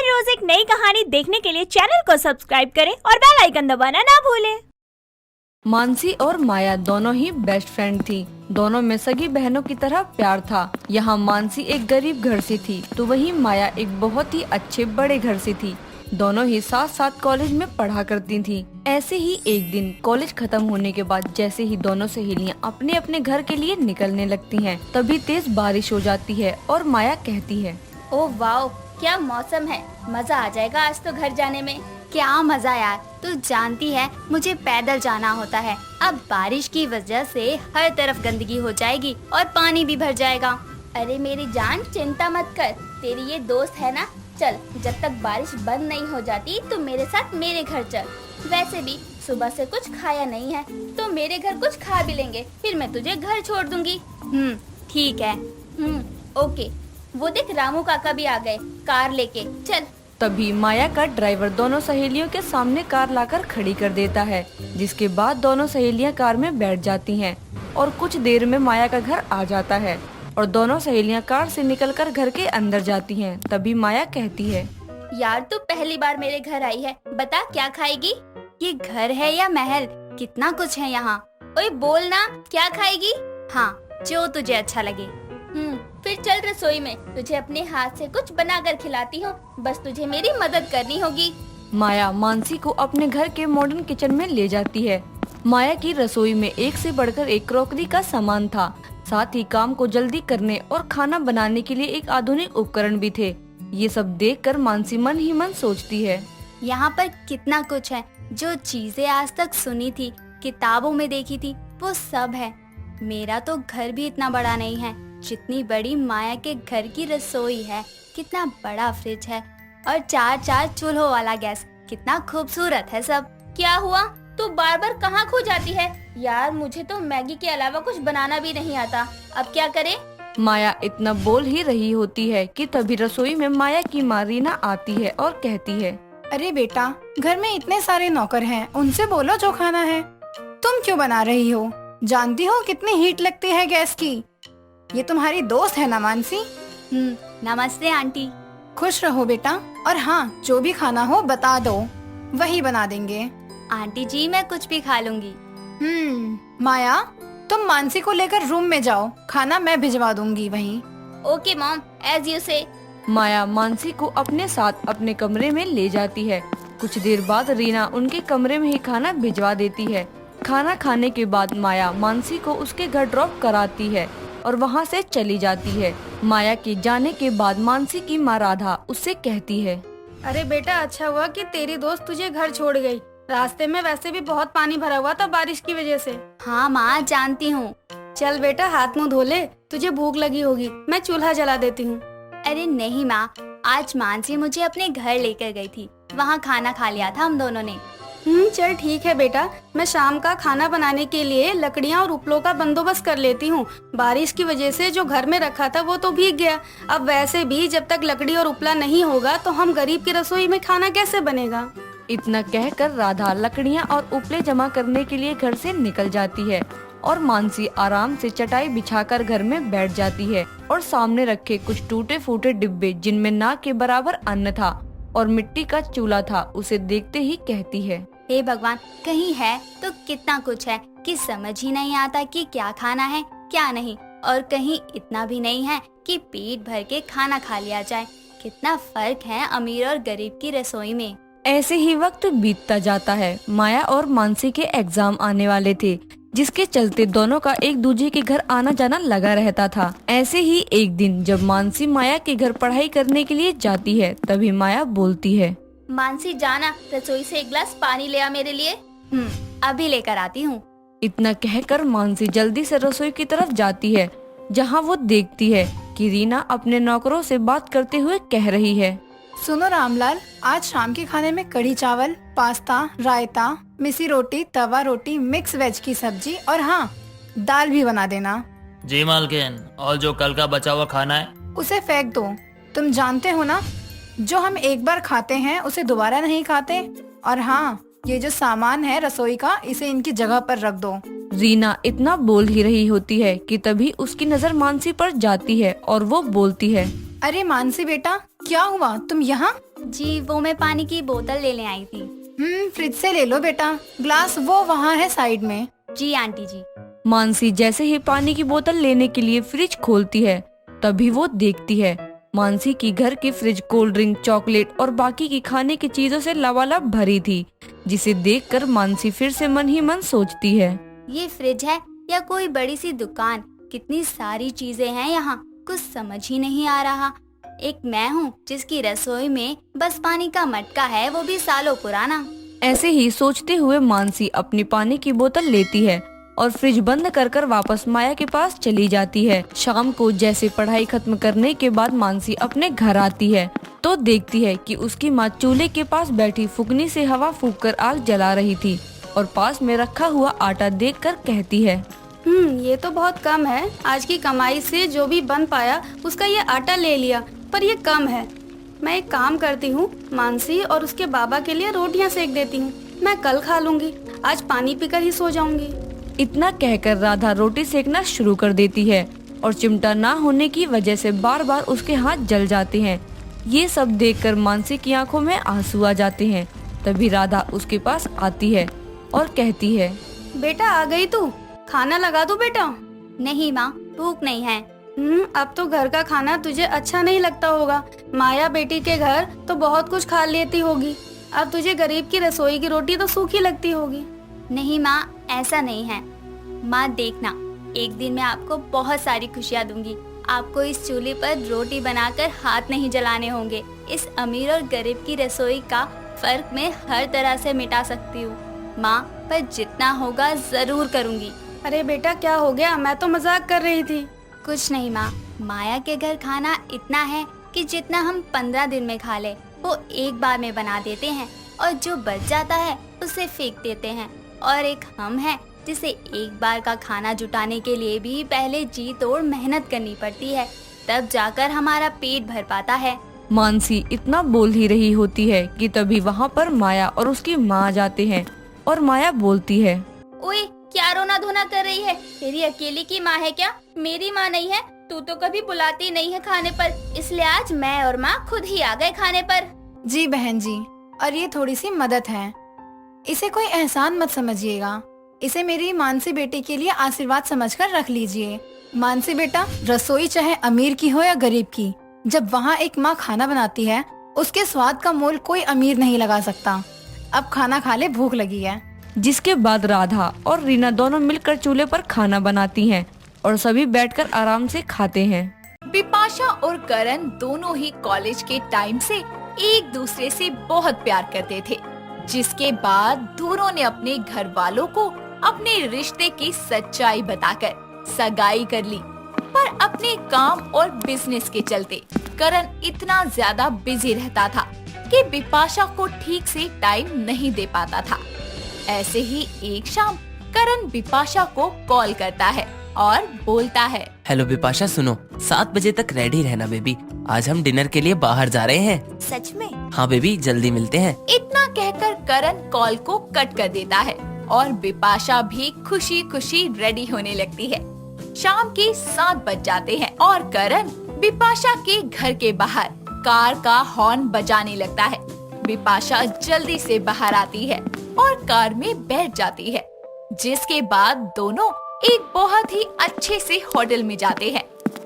हर रोज एक नई कहानी देखने के लिए चैनल को सब्सक्राइब करें और बेल आइकन दबाना ना भूलें। मानसी और माया दोनों ही बेस्ट फ्रेंड थी। दोनों में सगी बहनों की तरह प्यार था। यहाँ मानसी एक गरीब घर से थी तो वहीं माया एक बहुत ही अच्छे बड़े घर से थी। दोनों ही साथ साथ कॉलेज में पढ़ा करती थी। ऐसे ही एक दिन कॉलेज खत्म होने के बाद जैसे ही दोनों सहेलियां अपने अपने घर के लिए निकलने लगती हैं, तभी तेज बारिश हो जाती है और माया कहती है, ओह वाओ, क्या मौसम है, मजा आ जाएगा आज तो घर जाने में। क्या मजा यार, तू जानती है मुझे पैदल जाना होता है। अब बारिश की वजह से हर तरफ गंदगी हो जाएगी और पानी भी भर जाएगा। अरे मेरी जान, चिंता मत कर, तेरी ये दोस्त है ना। चल, जब तक बारिश बंद नहीं हो जाती तो मेरे साथ मेरे घर चल। वैसे भी सुबह से कुछ खाया नहीं है तो मेरे घर कुछ खा भी लेंगे, फिर मैं तुझे घर छोड़ दूंगी। ठीक है। ओके। वो देख, रामू काका भी आ गए कार लेके, चल। तभी माया का ड्राइवर दोनों सहेलियों के सामने कार लाकर खड़ी कर देता है, जिसके बाद दोनों सहेलियां कार में बैठ जाती हैं और कुछ देर में माया का घर आ जाता है और दोनों सहेलियां कार से निकलकर घर के अंदर जाती हैं। तभी माया कहती है, यार तू पहली बार मेरे घर आई है, बता क्या खाएगी? ये घर है या महल, कितना कुछ है यहाँ। ओए बोल ना, क्या खाएगी? हाँ, जो तुझे अच्छा लगे। फिर चल रसोई में, तुझे अपने हाथ से कुछ बनाकर खिलाती हूँ, बस तुझे मेरी मदद करनी होगी। माया मानसी को अपने घर के मॉडर्न किचन में ले जाती है। माया की रसोई में एक से बढ़कर एक क्रॉकरी का सामान था। साथ ही काम को जल्दी करने और खाना बनाने के लिए एक आधुनिक उपकरण भी थे। ये सब देखकर मानसी मन ही मन सोचती है, यहाँ पर कितना कुछ है। जो चीजें आज तक सुनी थी, किताबों में देखी थी, वो सब है। मेरा तो घर भी इतना बड़ा नहीं है जितनी बड़ी माया के घर की रसोई है। कितना बड़ा फ्रिज है और चार चार चूल्हों वाला गैस, कितना खूबसूरत है सब। क्या हुआ, तू बार बार कहाँ खो जाती है? यार मुझे तो मैगी के अलावा कुछ बनाना भी नहीं आता, अब क्या करें? माया इतना बोल ही रही होती है कि तभी रसोई में माया की माँ रीना आती है और कहती है, अरे बेटा, घर में इतने सारे नौकर हैं, उनसे बोलो जो खाना है। तुम क्यों बना रही हो? जानती हो कितनी हीट लगती है गैस की। ये तुम्हारी दोस्त है ना मानसी? नमस्ते आंटी। खुश रहो बेटा, और हाँ, जो भी खाना हो बता दो, वही बना देंगे। आंटी जी, मैं कुछ भी खा लूंगी। माया, तुम मानसी को लेकर रूम में जाओ, खाना मैं भिजवा दूंगी वहीं। ओके मॉम, एज यू से। माया मानसी को अपने साथ अपने कमरे में ले जाती है। कुछ देर बाद रीना उनके कमरे में ही खाना भिजवा देती है। खाना खाने के बाद माया मानसी को उसके घर ड्रॉप कराती है और वहाँ से चली जाती है। माया के जाने के बाद मानसी की माँ राधा उससे कहती है, अरे बेटा, अच्छा हुआ कि तेरी दोस्त तुझे घर छोड़ गई। रास्ते में वैसे भी बहुत पानी भरा हुआ था बारिश की वजह से। हाँ माँ, जानती हूँ। चल बेटा, हाथ मुंह धो ले, तुझे भूख लगी होगी, मैं चूल्हा जला देती हूँ। अरे नहीं माँ, आज मानसी मुझे अपने घर लेकर गई थी, वहाँ खाना खा लिया था हम दोनों ने। चल ठीक है बेटा, मैं शाम का खाना बनाने के लिए लकड़ियाँ और उपलों का बंदोबस्त कर लेती हूँ। बारिश की वजह से जो घर में रखा था वो तो भीग गया। अब वैसे भी जब तक लकड़ी और उपला नहीं होगा तो हम गरीब की रसोई में खाना कैसे बनेगा। इतना कहकर राधा लकड़ियाँ और उपले जमा करने के लिए घर से निकल जाती है और मानसी आराम से चटाई बिछाकर घर में बैठ जाती है और सामने रखे कुछ टूटे फूटे डिब्बे जिनमें ना के बराबर अन्न था और मिट्टी का चूल्हा था, उसे देखते ही कहती है, हे भगवान, कहीं है तो कितना कुछ है कि समझ ही नहीं आता कि क्या खाना है क्या नहीं, और कहीं इतना भी नहीं है कि पेट भर के खाना खा लिया जाए। कितना फर्क है अमीर और गरीब की रसोई में। ऐसे ही वक्त बीतता जाता है। माया और मानसी के एग्जाम आने वाले थे, जिसके चलते दोनों का एक दूसरे के घर आना जाना लगा रहता था। ऐसे ही एक दिन जब मानसी माया के घर पढ़ाई करने के लिए जाती है, तभी माया बोलती है, मानसी जाना, रसोई से एक गिलास पानी ले आ मेरे लिए। अभी लेकर आती हूँ। इतना कहकर मानसी जल्दी से रसोई की तरफ जाती है, जहाँ वो देखती है कि रीना अपने नौकरों से बात करते हुए कह रही है, सुनो रामलाल, आज शाम के खाने में कढ़ी चावल, पास्ता, रायता, मिसी रोटी, तवा रोटी, मिक्स वेज की सब्जी और हाँ, दाल भी बना देना। जी मालकिन, और जो कल का बचा हुआ खाना है उसे फेंक दो। तुम जानते हो ना, जो हम एक बार खाते हैं उसे दोबारा नहीं खाते। और हाँ, ये जो सामान है रसोई का, इसे इनकी जगह पर रख दो। रीना इतना बोल ही रही होती है कि तभी उसकी नजर मानसी पर जाती है और वो बोलती है, अरे मानसी बेटा, क्या हुआ, तुम यहाँ? जी वो मैं पानी की बोतल लेने आई थी। फ्रिज से ले लो बेटा, ग्लास वो वहाँ है साइड में। जी आंटी जी। मानसी जैसे ही पानी की बोतल लेने के लिए फ्रिज खोलती है, तभी वो देखती है मानसी की घर की फ्रिज कोल्ड ड्रिंक, चॉकलेट और बाकी की खाने की चीजों से लबालब भरी थी, जिसे देखकर मानसी फिर से मन ही मन सोचती है, ये फ्रिज है या कोई बड़ी सी दुकान? कितनी सारी चीजें हैं यहाँ, कुछ समझ ही नहीं आ रहा। एक मैं हूँ जिसकी रसोई में बस पानी का मटका है, वो भी सालों पुराना। ऐसे ही सोचते हुए मानसी अपनी पानी की बोतल लेती है और फ्रिज बंद कर वापस माया के पास चली जाती है। शाम को जैसे पढ़ाई खत्म करने के बाद मानसी अपने घर आती है तो देखती है कि उसकी माँ चूल्हे के पास बैठी फुकनी से हवा फूंक कर आग जला रही थी और पास में रखा हुआ आटा देखकर कहती है, ये तो बहुत कम है। आज की कमाई से जो भी बन पाया उसका ये आटा ले लिया, पर ये कम है। मैं एक काम करती हूँ, मानसी और उसके बाबा के लिए रोटियाँ सेक देती हूँ। मैं कल खा लूंगी, आज पानी पीकर ही सो जाऊंगी। इतना कहकर राधा रोटी सेकना शुरू कर देती है और चिमटा ना होने की वजह से बार बार उसके हाथ जल जाते हैं। ये सब देखकर मानसी की आंखों में आंसू आ जाते हैं। तभी राधा उसके पास आती है और कहती है, बेटा आ गई तू, खाना लगा दूं बेटा? नहीं माँ, भूख नहीं है। अब तो घर का खाना तुझे अच्छा नहीं लगता होगा। माया बेटी के घर तो बहुत कुछ खा लेती होगी, अब तुझे गरीब की रसोई की रोटी तो सूखी लगती होगी। नहीं माँ, ऐसा नहीं है। माँ देखना, एक दिन मैं आपको बहुत सारी खुशियाँ दूंगी। आपको इस चूल्हे पर रोटी बनाकर हाथ नहीं जलाने होंगे। इस अमीर और गरीब की रसोई का फर्क मैं हर तरह से मिटा सकती हूँ माँ, पर जितना होगा जरूर करूँगी। अरे बेटा क्या हो गया? मैं तो मजाक कर रही थी। कुछ नहीं माँ, माया के घर खाना इतना है कि जितना हम 15 दिन में खा ले वो एक बार में बना देते हैं, और जो बच जाता है उसे फेंक देते हैं। और एक हम हैं जिसे एक बार का खाना जुटाने के लिए भी पहले जी तोड़ मेहनत करनी पड़ती है, तब जाकर हमारा पेट भर पाता है। मानसी इतना बोल ही रही होती है कि तभी वहाँ पर माया और उसकी माँ आ जाते हैं और माया बोलती है, ओए क्या रोना धोना कर रही है? तेरी अकेली की माँ है क्या? मेरी माँ नहीं है? तू तो कभी बुलाती नहीं है खाने पर, इसलिए आज मैं और माँ खुद ही आ गए खाने पर। जी बहन जी, और ये थोड़ी सी मदद है, इसे कोई एहसान मत समझिएगा। इसे मेरी मानसी बेटी के लिए आशीर्वाद समझकर रख लीजिए। मानसी बेटा, रसोई चाहे अमीर की हो या गरीब की, जब वहाँ एक माँ खाना बनाती है उसके स्वाद का मोल कोई अमीर नहीं लगा सकता। अब खाना खा ले, भूख लगी है। जिसके बाद राधा और रीना दोनों मिलकर चूल्हे पर खाना बनाती हैं और सभी बैठकर आराम से खाते हैं। बिपाशा और करण दोनों ही कॉलेज के टाइम से एक दूसरे से बहुत प्यार करते थे, जिसके बाद दोनों ने अपने घर वालों को अपने रिश्ते की सच्चाई बताकर सगाई कर ली। पर अपने काम और बिजनेस के चलते करण इतना ज्यादा बिजी रहता था कि बिपाशा को ठीक से टाइम नहीं दे पाता था। ऐसे ही एक शाम करण बिपाशा को कॉल करता है और बोलता है, हेलो बिपाशा, सुनो, 7 बजे तक रेडी रहना बेबी, आज हम डिनर के लिए बाहर जा रहे हैं। सच में? हाँ बेबी, जल्दी मिलते हैं। इतना कहकर करण कॉल को कट कर देता है और बिपाशा भी खुशी खुशी रेडी होने लगती है। शाम के 7 बज जाते हैं और करण बिपाशा के घर के बाहर कार का हॉर्न बजाने लगता है। बिपाशा जल्दी से बाहर आती है और कार में बैठ जाती है, जिसके बाद दोनों एक बहुत ही अच्छे से होटल में जाते हैं।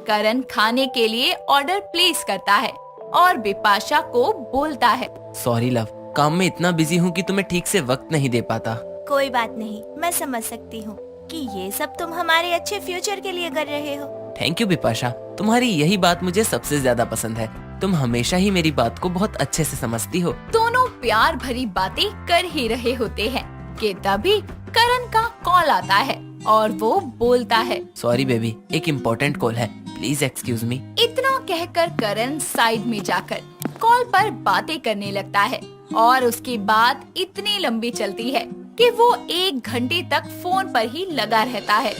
करण खाने के लिए ऑर्डर प्लेस करता है और बिपाशा को बोलता है, सॉरी लव, काम में इतना बिजी हूँ कि तुम्हें ठीक से वक्त नहीं दे पाता। कोई बात नहीं, मैं समझ सकती हूँ कि ये सब तुम हमारे अच्छे फ्यूचर के लिए कर रहे हो। थैंक यू बिपाशा, तुम्हारी यही बात मुझे सबसे ज्यादा पसंद है। तुम हमेशा ही मेरी बात को बहुत अच्छे से समझती हो। दोनों प्यार भरी बातें कर ही रहे होते हैं कि तभी करण का कॉल आता है और वो बोलता है, सॉरी बेबी, एक इम्पोर्टेंट कॉल है, प्लीज एक्सक्यूज मी। इतना कहकर करण साइड में जाकर कॉल पर बातें करने लगता है और उसकी बात इतनी लंबी चलती है कि वो 1 घंटे तक फोन पर ही लगा रहता है।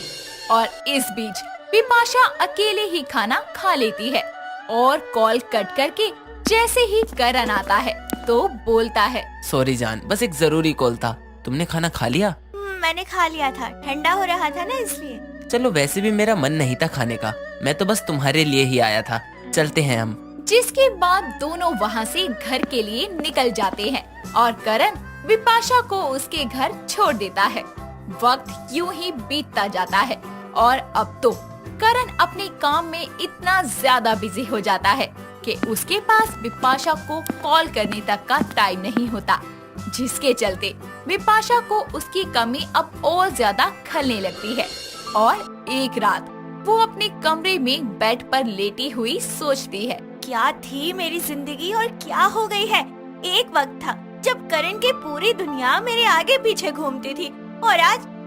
और इस बीच बिपाशा अकेले ही खाना खा लेती है और कॉल कट करके जैसे ही करण आता है तो बोलता है, सॉरी जान, बस एक जरूरी कॉल था। तुमने खाना खा लिया? मैंने खा लिया था, ठंडा हो रहा था ना इसलिए। चलो, वैसे भी मेरा मन नहीं था खाने का, मैं तो बस तुम्हारे लिए ही आया था। चलते हैं हम। जिसके बाद दोनों वहाँ से घर के लिए निकल जाते हैं और करण बिपाशा को उसके घर छोड़ देता है। वक्त यूं ही बीतता जाता है और अब तो करण अपने काम में इतना ज्यादा बिजी हो जाता है कि उसके पास बिपाशा को कॉल करने तक का टाइम नहीं होता, जिसके चलते बिपाशा को उसकी कमी अब और ज्यादा खलने लगती है। और एक रात वो अपने कमरे में बेड पर लेटी हुई सोचती है, क्या थी मेरी जिंदगी और क्या हो गई है। एक वक्त था जब करण की पूरी दुनिया मेरे आगे पीछे घूमती थी और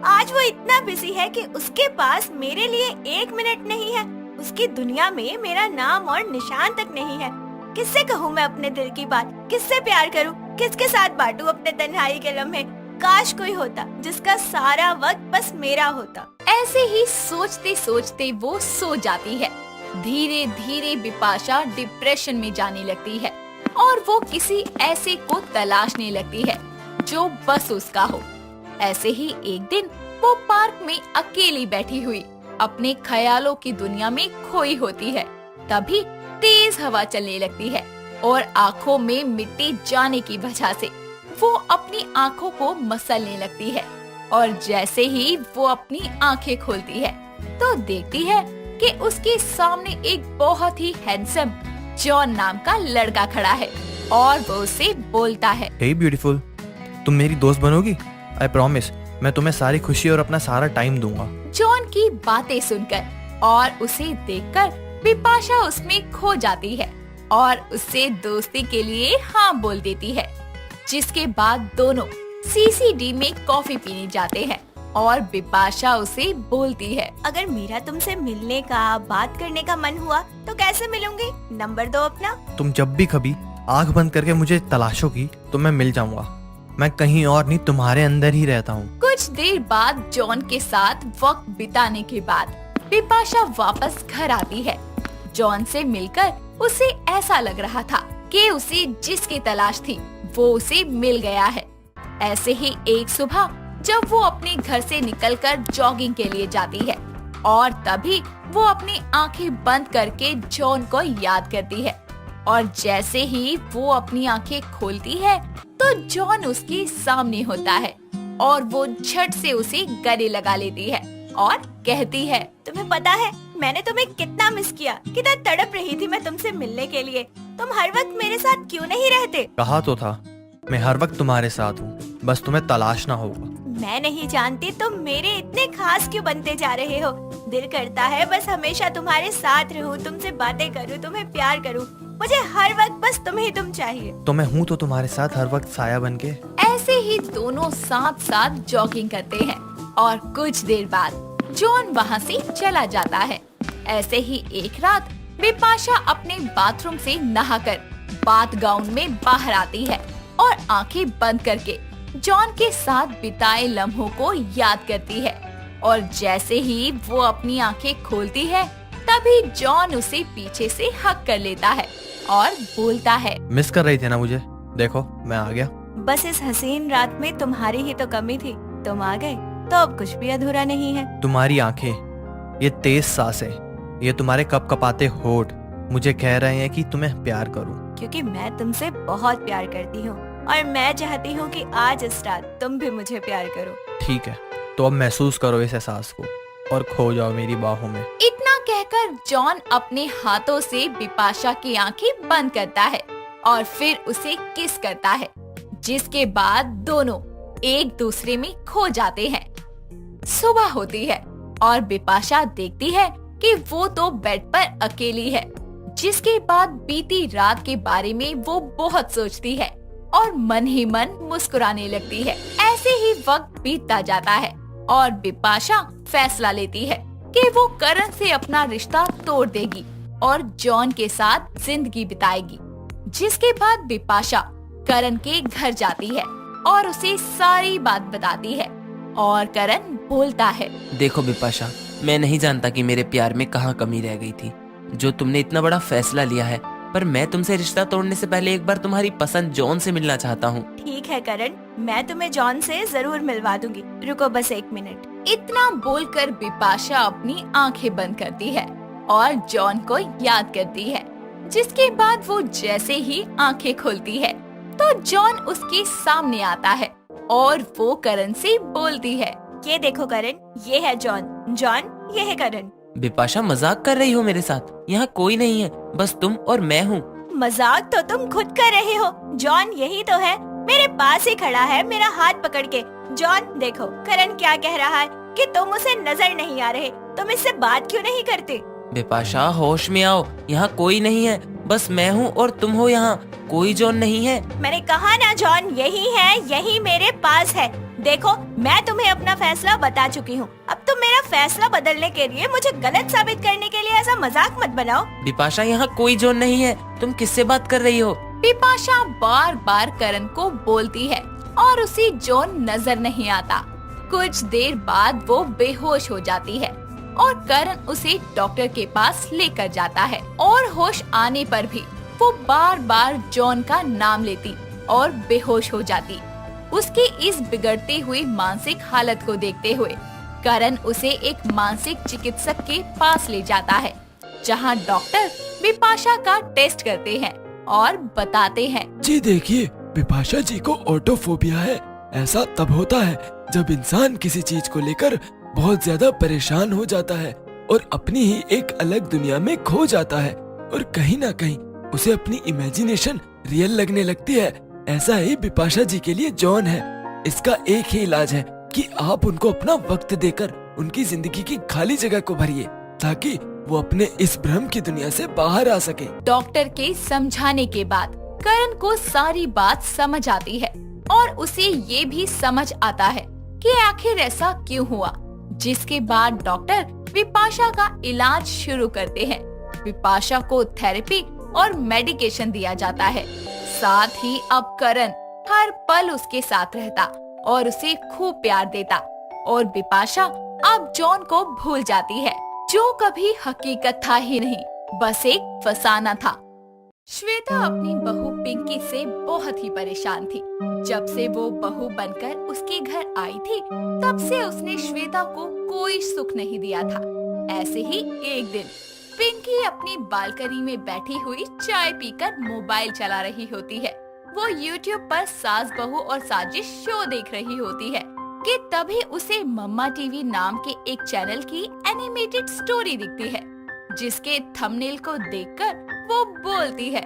आज वो इतना बिजी है कि उसके पास मेरे लिए 1 मिनट नहीं है। उसकी दुनिया में मेरा नाम और निशान तक नहीं है। किससे कहूँ मैं अपने दिल की बात, किससे प्यार करूँ, किसके साथ बांटूं अपने तन्हाई के लम्हे। काश कोई होता जिसका सारा वक्त बस मेरा होता। ऐसे ही सोचते सोचते वो सो जाती है। धीरे धीरे बिपाशा डिप्रेशन में जाने लगती है और वो किसी ऐसे को तलाशने लगती है जो बस उसका हो। ऐसे ही एक दिन वो पार्क में अकेली बैठी हुई अपने ख्यालों की दुनिया में खोई होती है। तभी तेज हवा चलने लगती है और आँखों में मिट्टी जाने की वजह से वो अपनी आँखों को मसलने लगती है। और जैसे ही वो अपनी आँखें खोलती है तो देखती है कि उसके सामने एक बहुत ही हैंडसम जॉन नाम का लड़का खड़ा है और वो उससे बोलता है, हे ब्यूटीफुल, तुम मेरी दोस्त बनोगी? आई प्रॉमिस, मैं तुम्हें सारी खुशी और अपना सारा टाइम दूंगा। जॉन की बातें सुनकर और उसे देखकर बिपाशा उसमें खो जाती है और उससे दोस्ती के लिए हाँ बोल देती है। जिसके बाद दोनों सीसीडी में कॉफी पीने जाते हैं और बिपाशा उसे बोलती है, अगर मेरा तुमसे मिलने का, बात करने का मन हुआ तो कैसे मिलूंगी? नंबर दो अपना। तुम जब भी कभी आंख बंद करके मुझे तलाशोगी तो मैं मिल जाऊंगा। मैं कहीं और नहीं, तुम्हारे अंदर ही रहता हूँ। कुछ देर बाद जॉन के साथ वक्त बिताने के बाद बिपाशा वापस घर आती है। जॉन से मिलकर उसे ऐसा लग रहा था कि उसे जिसकी तलाश थी वो उसे मिल गया है। ऐसे ही एक सुबह जब वो अपने घर से निकलकर जॉगिंग के लिए जाती है और तभी वो अपनी आंखें बंद करके जॉन को याद करती है और जैसे ही वो अपनी आंखें खोलती है तो जॉन उसके सामने होता है और वो झट से उसे गले लगा लेती है और कहती है, तुम्हें पता है मैंने तुम्हें कितना मिस किया, कितना तड़प रही थी मैं तुमसे मिलने के लिए। तुम हर वक्त मेरे साथ क्यों नहीं रहते? कहा तो था मैं हर वक्त तुम्हारे साथ हूँ, बस तुम्हें तलाशना होगा। मैं नहीं जानती तुम मेरे इतने खास क्यों बनते जा रहे हो। दिल करता है बस हमेशा तुम्हारे साथ रहूं, तुमसे बातें करूं, तुम्हें प्यार करूं। मुझे हर वक्त बस तुम चाहिए। तो मैं हूँ तो तुम्हारे साथ हर वक्त साया बनके। ऐसे ही दोनों साथ साथ जॉगिंग करते हैं और कुछ देर बाद जॉन वहाँ से चला जाता है। ऐसे ही एक रात बिपाशा अपने बाथरूम से नहाकर बाथ गाउन में बाहर आती है और आंखें बंद करके जॉन के साथ बिताए लम्हों को याद करती है और जैसे ही वो अपनी आंखें खोलती है तभी जॉन उसे पीछे से हक कर लेता है और बोलता है, मिस कर रही थी ना मुझे? देखो मैं आ गया। बस इस हसीन रात में तुम्हारी ही तो कमी थी, तुम आ गए तो अब कुछ भी अधूरा नहीं है। तुम्हारी आंखें, ये तेज सांसें, ये तुम्हारे कपकपाते होठ मुझे कह रहे हैं कि तुम्हें प्यार करूं। क्योंकि मैं तुमसे बहुत प्यार करती हूँ और मैं चाहती हूँ कि आज इस रात तुम भी मुझे प्यार करो। ठीक है, तो अब महसूस करो इस एहसास को और खो जाओ मेरी बाहों में। इतना कहकर जॉन अपने हाथों से बिपाशा की आंखें बंद करता है और फिर उसे किस करता है, जिसके बाद दोनों एक दूसरे में खो जाते हैं। सुबह होती है और बिपाशा देखती है कि वो तो बेड पर अकेली है, जिसके बाद बीती रात के बारे में वो बहुत सोचती है और मन ही मन मुस्कुराने लगती है। ऐसे ही वक्त बीतता जाता है और बिपाशा फैसला लेती है कि वो करण से अपना रिश्ता तोड़ देगी और जॉन के साथ जिंदगी बिताएगी। जिसके बाद बिपाशा करण के घर जाती है और उसे सारी बात बताती है और करण बोलता है, देखो बिपाशा, मैं नहीं जानता कि मेरे प्यार में कहाँ कमी रह गई थी जो तुमने इतना बड़ा फैसला लिया है, पर मैं तुमसे रिश्ता तोड़ने से पहले एक बार तुम्हारी पसंद जॉन से मिलना चाहता हूँ। ठीक है करण, मैं तुम्हें जॉन से जरूर मिलवा दूंगी, रुको बस 1 मिनट। इतना बोलकर बिपाशा अपनी आंखें बंद करती है और जॉन को याद करती है। जिसके बाद वो जैसे ही आंखें खोलती है तो जॉन उसके सामने आता है और वो करण से बोलती है। ये देखो करण, ये है जॉन। जॉन, ये है करण। बिपाशा मजाक कर रही हो मेरे साथ? यहाँ कोई नहीं है, बस तुम और मैं हूँ। मजाक तो तुम खुद कर रहे हो। जॉन यही तो है, मेरे पास ही खड़ा है मेरा हाथ पकड़ के। जॉन देखो, करण क्या कह रहा है कि तुम उसे नजर नहीं आ रहे, तुम इससे बात क्यों नहीं करते? बिपाशा होश में आओ, यहाँ कोई नहीं है, बस मैं हूँ और तुम हो। यहाँ कोई जॉन नहीं है। मैंने कहा ना जॉन यही है, यही मेरे पास है। देखो, मैं तुम्हें अपना फैसला बता चुकी हूँ। अब तुम मेरा फैसला बदलने के लिए मुझे गलत साबित करने के लिए ऐसा मजाक मत बनाओ। बिपाशा यहाँ कोई जॉन नहीं है, तुम किससे बात कर रही हो? बिपाशा बार बार करण को बोलती है और उसे जॉन नजर नहीं आता। कुछ देर बाद वो बेहोश हो जाती है और करण उसे डॉक्टर के पास लेकर जाता है और होश आने पर भी वो बार बार जॉन का नाम लेती और बेहोश हो जाती। उसकी इस बिगड़ती हुई मानसिक हालत को देखते हुए करण उसे एक मानसिक चिकित्सक के पास ले जाता है, जहां डॉक्टर बिपाशा का टेस्ट करते हैं और बताते हैं। जी देखिए, बिपाशा जी को ऑटोफोबिया है। ऐसा तब होता है जब इंसान किसी चीज को लेकर बहुत ज्यादा परेशान हो जाता है और अपनी ही एक अलग दुनिया में खो जाता है और कहीं ना कहीं उसे अपनी इमेजिनेशन रियल लगने लगती है। ऐसा ही बिपाशा जी के लिए जॉन है। इसका एक ही इलाज है कि आप उनको अपना वक्त देकर उनकी जिंदगी की खाली जगह को भरिए, ताकि वो अपने इस भ्रम की दुनिया से बाहर आ सके। डॉक्टर के समझाने के बाद करण को सारी बात समझ आती है और उसे ये भी समझ आता है कि आखिर ऐसा क्यों हुआ, जिसके बाद डॉक्टर बिपाशा का इलाज शुरू करते हैं। बिपाशा को थेरेपी और मेडिकेशन दिया जाता है। साथ ही अब करण हर पल उसके साथ रहता और उसे खूब प्यार देता और बिपाशा अब जॉन को भूल जाती है, जो कभी हकीकत था ही नहीं, बस एक फसाना था। श्वेता अपनी बहू पिंकी से बहुत ही परेशान थी। जब से वो बहू बनकर उसके घर आई थी, तब से उसने श्वेता को कोई सुख नहीं दिया था। ऐसे ही एक दिन पिंकी अपनी बालकनी में बैठी हुई चाय पीकर मोबाइल चला रही होती है। वो YouTube पर सास बहू और साजिश शो देख रही होती है कि तभी उसे मम्मा टीवी नाम के एक चैनल की एनिमेटेड स्टोरी दिखती है, जिसके थंबनेल को देखकर वो बोलती है,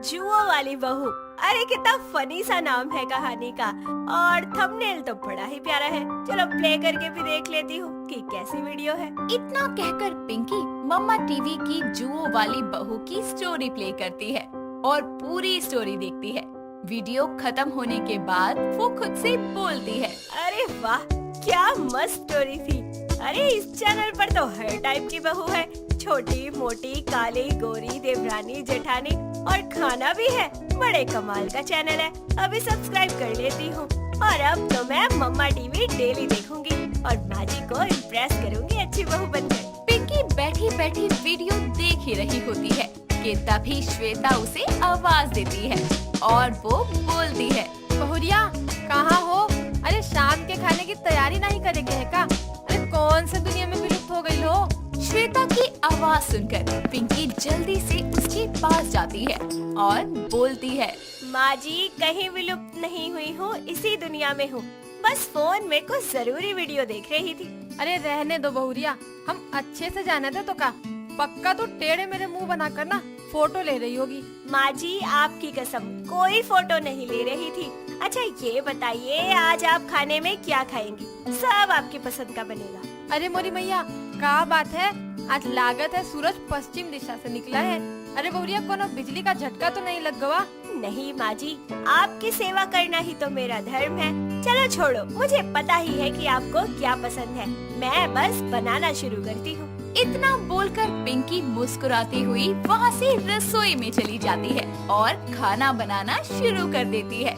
जुओ वाली बहू। अरे कितना फनी सा नाम है कहानी का, और थंबनेल तो बड़ा ही प्यारा है। चलो प्ले करके भी देख लेती हूँ कि कैसी वीडियो है। इतना कहकर पिंकी मम्मा टीवी की जुओ वाली बहू की स्टोरी प्ले करती है और पूरी स्टोरी देखती है। वीडियो खत्म होने के बाद वो खुद से बोलती है, अरे वाह, क्या मस्त स्टोरी थी। अरे इस चैनल पर तो हर टाइप की बहू है, छोटी मोटी, काली गोरी, देवरानी, जेठानी, और खाना भी है। बड़े कमाल का चैनल है, अभी सब्सक्राइब कर लेती हूँ। और अब तो मैं मम्मा टीवी डेली देखूंगी और माजी को इम्प्रेस करूंगी अच्छी बहू बनकर। पिंकी बैठी बैठी वीडियो देख ही रही होती है कि तभी श्वेता उसे आवाज देती है और वो बोलती है, बहुरिया कहाँ हो? अरे शाम के खाने की तैयारी नहीं करेंगे है का? अरे कौन से दुनिया में विलुप्त हो गई हो? श्वेता की आवाज सुनकर पिंकी जल्दी से उसके पास जाती है और बोलती है, माँ जी कहीं विलुप्त नहीं हुई हूँ, इसी दुनिया में हूँ। बस फोन में कुछ जरूरी वीडियो देख रही थी। अरे रहने दो बहुरिया, हम अच्छे से जाने थे तो का पक्का तो टेढ़े मेरे मुंह बनाकर ना फोटो ले रही होगी। माँ जी आपकी कसम कोई फोटो नहीं ले रही थी। अच्छा ये बताइए आज आप खाने में क्या खाएंगी? सब आपकी पसंद का बनेगा। अरे मोरी मैया क्या बात है, आज लागत है सूरज पश्चिम दिशा से निकला है। अरे बहुरिया कोनो बिजली का झटका तो नहीं लग गवा? नहीं माँ जी, आपकी सेवा करना ही तो मेरा धर्म है। चलो छोड़ो, मुझे पता ही है कि आपको क्या पसंद है, मैं बस बनाना शुरू करती हूँ। इतना बोलकर पिंकी मुस्कुराती हुई वहाँ से रसोई में चली जाती है और खाना बनाना शुरू कर देती है।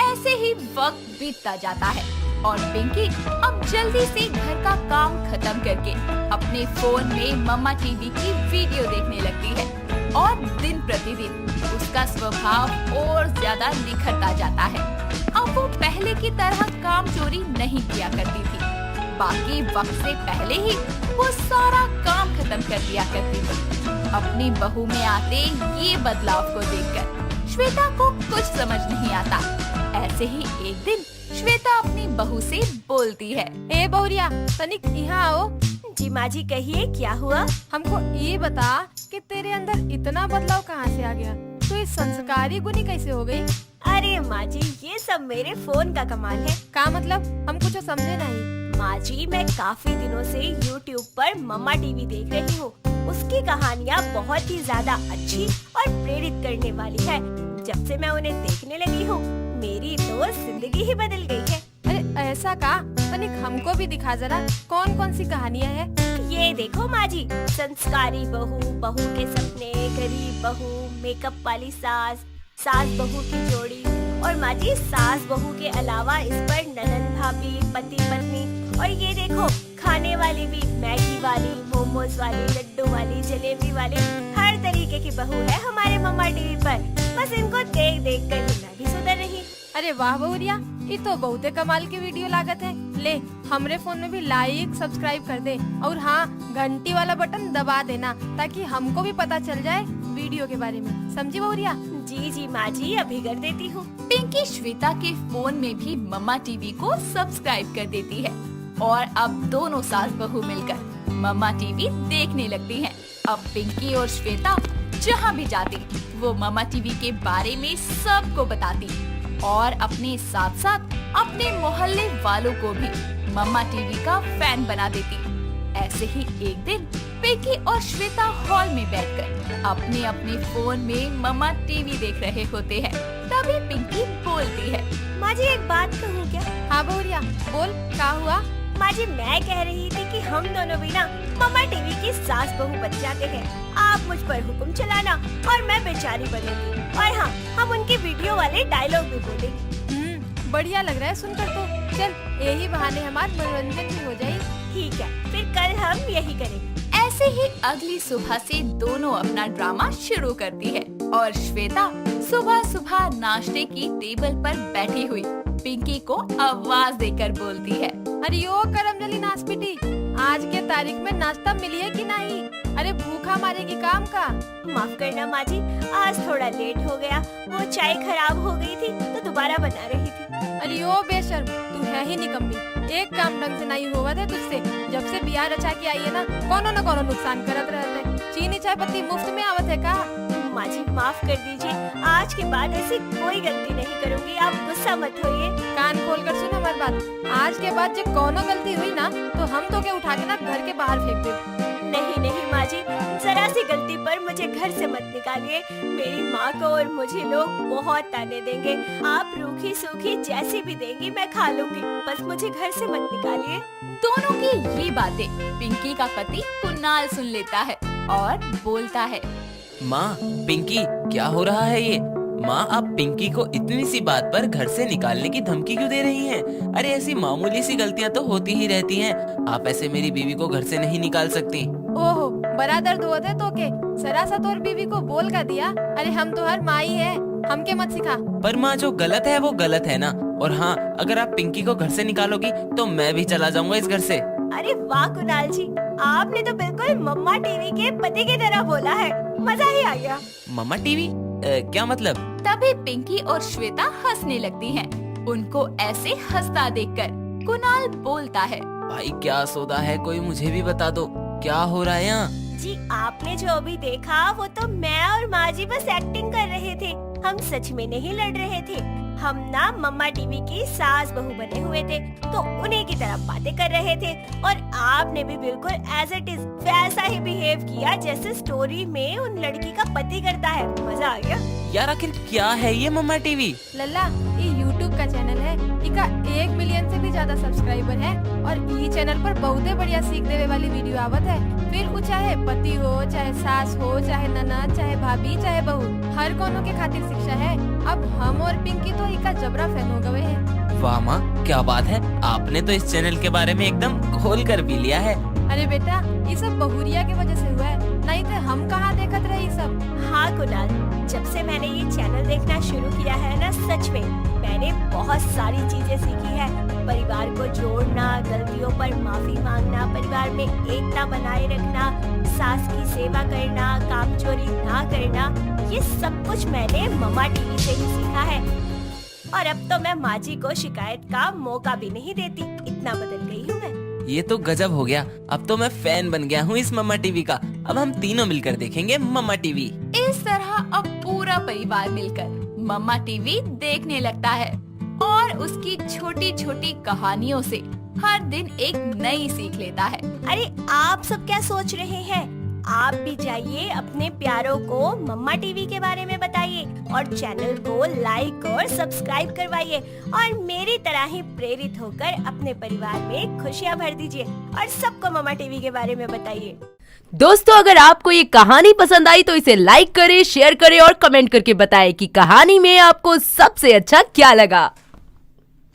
ऐसे ही वक्त बीतता जाता है और पिंकी अब जल्दी से घर का काम खत्म करके अपने फोन में मम्मा टीवी की वीडियो देखने लगती है और दिन प्रतिदिन उसका स्वभाव और ज्यादा निखरता जाता है। अब वो पहले की तरह काम चोरी नहीं किया करती थी, बाकी वक्त से पहले ही वो सारा काम खत्म कर दिया करती थी। अपनी बहू में आते ये बदलाव को देखकर श्वेता को कुछ समझ नहीं आता। ऐसे ही एक दिन श्वेता अपनी बहू से बोलती है, ए बहुरिया तनिक यहाँ आओ। जी माँ जी कहिए, क्या हुआ? हमको ये बता कि तेरे अंदर इतना बदलाव कहाँ से आ गया? तो इस संस्कारी गुनी कैसे हो गई? अरे माँ जी, ये सब मेरे फोन का कमाल है। का मतलब? हम कुछ समझे नहीं। माँ जी, मैं काफी दिनों से YouTube पर मम्मा टीवी देख रही हूँ। उसकी कहानियाँ बहुत ही ज्यादा अच्छी और प्रेरित करने वाली है। जब से मैं उन्हें देखने लगी हूँ, मेरी तो जिंदगी ही बदल गई है। अरे ऐसा का? तनिक हमको भी दिखा जरा, कौन कौन सी कहानियाँ है? ये देखो माँ जी, संस्कारी बहू, बहू के सपने, गरीब बहू, मेकअप वाली सास, सास बहू की जोड़ी, और माँ जी सास बहू के अलावा इस पर ननद भाभी, पति पत्नी, और ये देखो खाने वाली भी, मैगी वाली, मोमोज वाली, लड्डू वाली, जलेबी वाली, हर तरीके की बहू है हमारे मम्मा टीवी पर। बस इनको देख देख कर मैं भी सुधर रही। अरे वाह बहुरिया, ये तो बहुते कमाल की वीडियो लागत है। ले हमरे फोन में भी लाइक सब्सक्राइब कर दे, और हाँ घंटी वाला बटन दबा देना ताकि हमको भी पता चल जाए वीडियो के बारे में। समझी बहुरिया? जी जी माँ जी, अभी कर देती हूँ। पिंकी श्वेता के फोन में भी मम्मा टीवी को सब्सक्राइब कर देती है और अब दोनों सास बहू मिलकर मम्मा टीवी देखने लगती हैं। अब पिंकी और श्वेता जहाँ भी जाती वो मम्मा टीवी के बारे में सबको बताती और अपने साथ साथ अपने मोहल्ले वालों को भी मम्मा टीवी का फैन बना देती। ऐसे ही एक दिन पिंकी और श्वेता हॉल में बैठकर अपने अपने फोन में मम्मा टीवी देख रहे होते हैं। तभी पिंकी बोलती है, माँ जी एक बात कहूँ क्या? हाँ बहुरिया बोल, क्या हुआ? माँ जी मैं कह रही थी कि हम दोनों भी ना मम्मा टीवी की सास बहू बन जाते हैं। आप मुझ पर हुक्म चलाना और मैं बेचारी बनूंगी, और हाँ हम उनके वीडियो वाले डायलॉग भी बोलेंगे। बढ़िया लग रहा है सुनकर तो। चल यही बहाने हमारा मनोरंजन भी हो जाए। ठीक है, फिर कल हम यही करेंगे। ऐसे ही अगली सुबह से दोनों अपना ड्रामा शुरू करती है और श्वेता सुबह सुबह नाश्ते की टेबल पर बैठी हुई पिंकी को आवाज देकर बोलती है, अरे ओ करमजली नाचपीटी, आज के तारीख में नाश्ता मिली है कि नहीं? अरे भूखा मारेगी काम का। माफ करना माँ जी, आज थोड़ा लेट हो गया, वो चाय खराब हो गई थी तो दोबारा बना रही थी। अरे ओ बेशर्म, तू है ही निकम्मी, एक काम ढंग से नहीं हुआ था तुझसे। जब से बिहार रचा के आई है ना, कोनो नुकसान करत रहते। चीनी चाय पत्ती मुफ्त में आवत है का? माँ जी माफ कर दीजिए, आज के बाद ऐसी कोई गलती नहीं करूँगी, आप गुस्सा मत होइए। कान खोल कर सुन हमारी बात, आज के बाद जब कोनो गलती हुई ना तो हम तो के उठा के ना घर के बाहर फेंक दे। नहीं माँ जी, जरा सी गलती पर मुझे घर से मत निकालिए। मेरी माँ को और मुझे लोग बहुत ताने देंगे। आप रूखी सूखी जैसी भी देंगी मैं खा लूंगी, बस मुझे घर से मत निकालिए। दोनों की ये बातें पिंकी का पति कुणाल सुन लेता है और बोलता है, माँ पिंकी क्या हो रहा है ये? माँ आप पिंकी को इतनी सी बात पर घर से निकालने की धमकी क्यों दे रही हैं? अरे ऐसी मामूली सी गलतियाँ तो होती ही रहती हैं। आप ऐसे मेरी बीवी को घर से नहीं निकाल सकती। ओहो बड़ा दर्द हुआ था तो के सरा सा तोर बीवी को बोल का दिया। अरे हम तो हर माई है, हमके मत सिखा। पर माँ जो गलत है वो गलत है ना। और हाँ, अगर आप पिंकी को घर से निकालोगी तो मैं भी चला जाऊंगा इस घर से। अरे वाह कुणाल जी, आपने तो बिल्कुल मम्मा टीवी के पति की तरह बोला है, मजा ही आ गया। मम्मा टीवी क्या मतलब? तभी पिंकी और श्वेता हंसने लगती हैं। उनको ऐसे हंसता देखकर कुणाल बोलता है, भाई क्या सौदा है, कोई मुझे भी बता दो, क्या हो रहा है यहाँ? जी आपने जो अभी देखा वो तो मैं और माँ जी बस एक्टिंग कर रहे थे, हम सच में नहीं लड़ रहे थे। हम ना मम्मा टीवी की सास बहू बने हुए थे तो उन्हीं की तरह बातें कर रहे थे, और आपने भी बिल्कुल एज इट इज वैसा ही बिहेव किया जैसे स्टोरी में उन लड़की का पति करता है। मजा आ गया। यार आखिर क्या है ये मम्मा टीवी? लल्ला ये YouTube का चैनल है, इका 1 मिलियन से भी ज्यादा सब्सक्राइबर है, और ई चैनल पर बहुते बढ़िया सीख देवे वाली वीडियो आवत है। फिर वो चाहे पति हो, चाहे सास हो, चाहे ननद, चाहे भाभी, चाहे बहू, हर कोनो के खातिर शिक्षा है। अब हम और पिंकी तो इका जबरा फैन हो गए हैं। वाह माँ क्या बात है, आपने तो इस चैनल के बारे में एकदम खोल कर भी लिया है। अरे बेटा ये सब बहुरिया के वजह से हुआ है, नहीं तो हम कहाँ देखत रहे ये सब। हाँ कुणाल, जब से मैंने ये चैनल देखना शुरू किया है ना, सच में मैं मैंने बहुत सारी चीजें सीखी है। परिवार को जोड़ना, गलतियों पर माफी मांगना, परिवार में एकता बनाए रखना, सास की सेवा करना, काम चोरी ना करना, ये सब कुछ मैंने मम्मा टीवी से ही सीखा है। और अब तो मैं माँ जी को शिकायत का मौका भी नहीं देती, इतना बदल गई हूँ मैं। ये तो गजब हो गया। अब तो मैं फैन बन गया हूँ इस मम्मा टीवी का। अब हम तीनों मिलकर देखेंगे मम्मा टीवी। इस तरह अब पूरा परिवार मिलकर मम्मा टीवी देखने लगता है और उसकी छोटी छोटी कहानियों से हर दिन एक नई सीख लेता है। अरे आप सब क्या सोच रहे हैं? आप भी जाइए, अपने प्यारों को मम्मा टीवी के बारे में बताइए और चैनल को लाइक और सब्सक्राइब करवाइए और मेरी तरह ही प्रेरित होकर अपने परिवार में खुशियां भर दीजिए और सबको मम्मा टीवी के बारे में बताइए। दोस्तों, अगर आपको ये कहानी पसंद आई तो इसे लाइक करें, शेयर करें और कमेंट करके बताएं कि कहानी में आपको सबसे अच्छा क्या लगा।